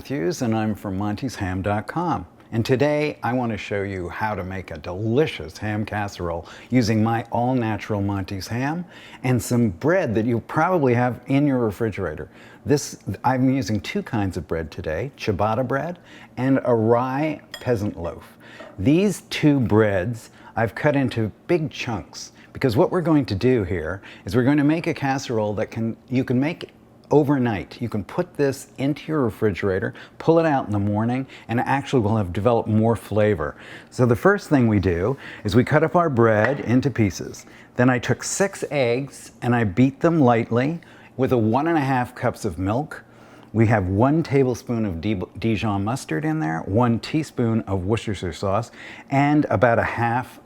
Mathews, and I'm from montesham.com. And today I want to show you how to make a delicious ham casserole using my all-natural Monte's ham and some bread that you probably have in your refrigerator. I'm using two kinds of bread today, ciabatta bread and a rye peasant loaf. These two breads I've cut into big chunks because what we're going to do here is we're going to make a casserole that you can make overnight. You can put this into your refrigerator, pull it out in the morning, and it actually will have developed more flavor. So the first thing we do is we cut up our bread into pieces. Then I took 6 eggs and I beat them lightly with 1.5 cups of milk. We have 1 tablespoon of Dijon mustard in there, 1 teaspoon of Worcestershire sauce, and about a half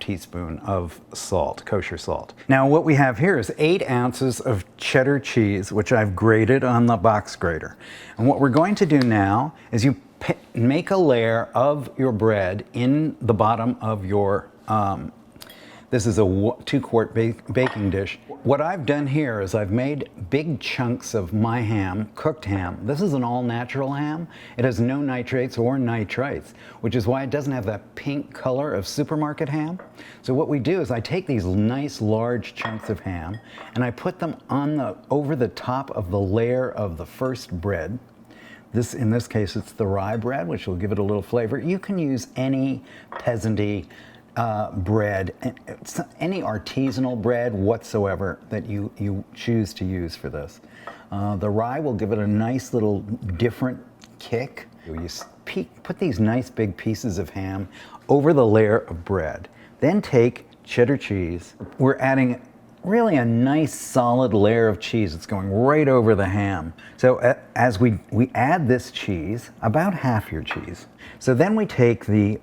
teaspoon of salt, kosher salt. Now what we have here is 8 ounces of cheddar cheese, which I've grated on the box grater. And what we're going to do now is you make a layer of your bread in the bottom of your this is a 2-quart baking dish. What I've done here is I've made big chunks of my ham, cooked ham. This is an all-natural ham. It has no nitrates or nitrites, which is why it doesn't have that pink color of supermarket ham. So what we do is I take these nice large chunks of ham and I put them over the top of the layer of the first bread. In this case, it's the rye bread, which will give it a little flavor. You can use any peasanty bread, any artisanal bread whatsoever that you choose to use for this. The rye will give it a nice little different kick. You put these nice big pieces of ham over the layer of bread. Then take cheddar cheese. We're adding really a nice solid layer of cheese. It's going right over the ham. So as we add this cheese, about half your cheese. So then we take the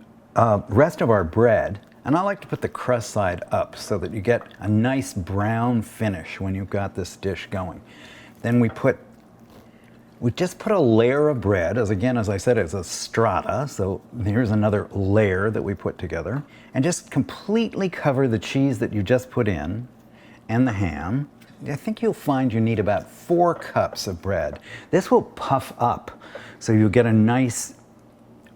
rest of our bread, and I like to put the crust side up so that you get a nice brown finish when you've got this dish going. Then we just put a layer of bread, as I said, it's a strata, so here's another layer that we put together, and just completely cover the cheese that you just put in and the ham. I think you'll find you need about 4 cups of bread. This will puff up, so you'll get a nice,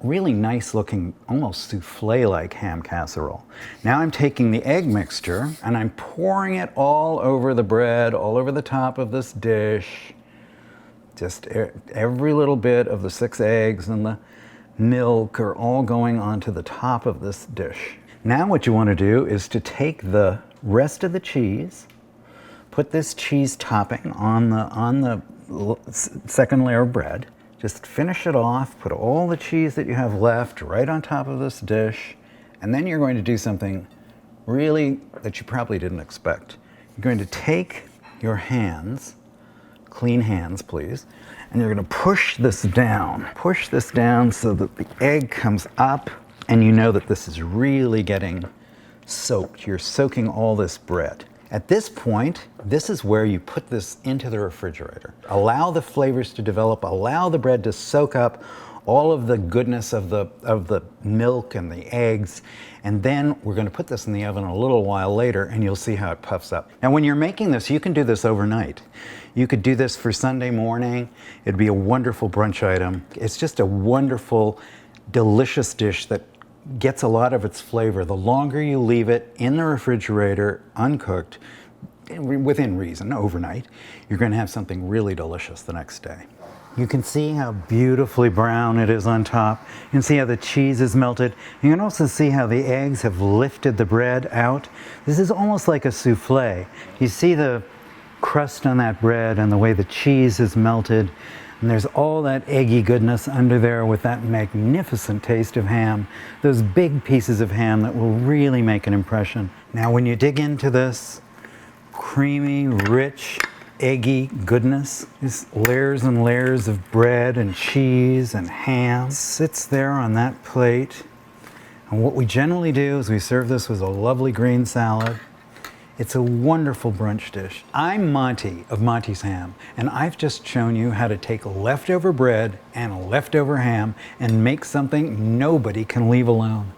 really nice looking, almost souffle-like ham casserole. Now I'm taking the egg mixture and I'm pouring it all over the bread, all over the top of this dish. Just every little bit of the 6 eggs and the milk are all going onto the top of this dish. Now what you want to do is to take the rest of the cheese, put this cheese topping on the second layer of bread. Just finish it off, put all the cheese that you have left right on top of this dish, and then you're going to do something really that you probably didn't expect. You're going to take your hands, clean hands please, and you're going to push this down. Push this down so that the egg comes up and you know that this is really getting soaked. You're soaking all this bread. At this point, this is where you put this into the refrigerator. Allow the flavors to develop, allow the bread to soak up all of the goodness of the milk and the eggs, and then we're going to put this in the oven a little while later and you'll see how it puffs up. Now when you're making this, you can do this overnight. You could do this for Sunday morning. It'd be a wonderful brunch item. It's just a wonderful, delicious dish that gets a lot of its flavor. The longer you leave it in the refrigerator, uncooked, within reason, overnight, you're going to have something really delicious the next day. You can see how beautifully brown it is on top. You can see how the cheese is melted. You can also see how the eggs have lifted the bread out. This is almost like a souffle. You see the crust on that bread and the way the cheese is melted. And there's all that eggy goodness under there with that magnificent taste of ham. Those big pieces of ham that will really make an impression. Now when you dig into this creamy, rich, eggy goodness, just layers and layers of bread and cheese and ham sits there on that plate. And what we generally do is we serve this with a lovely green salad. It's a wonderful brunch dish. I'm Monte of Monte's Ham, and I've just shown you how to take leftover bread and leftover ham and make something nobody can leave alone.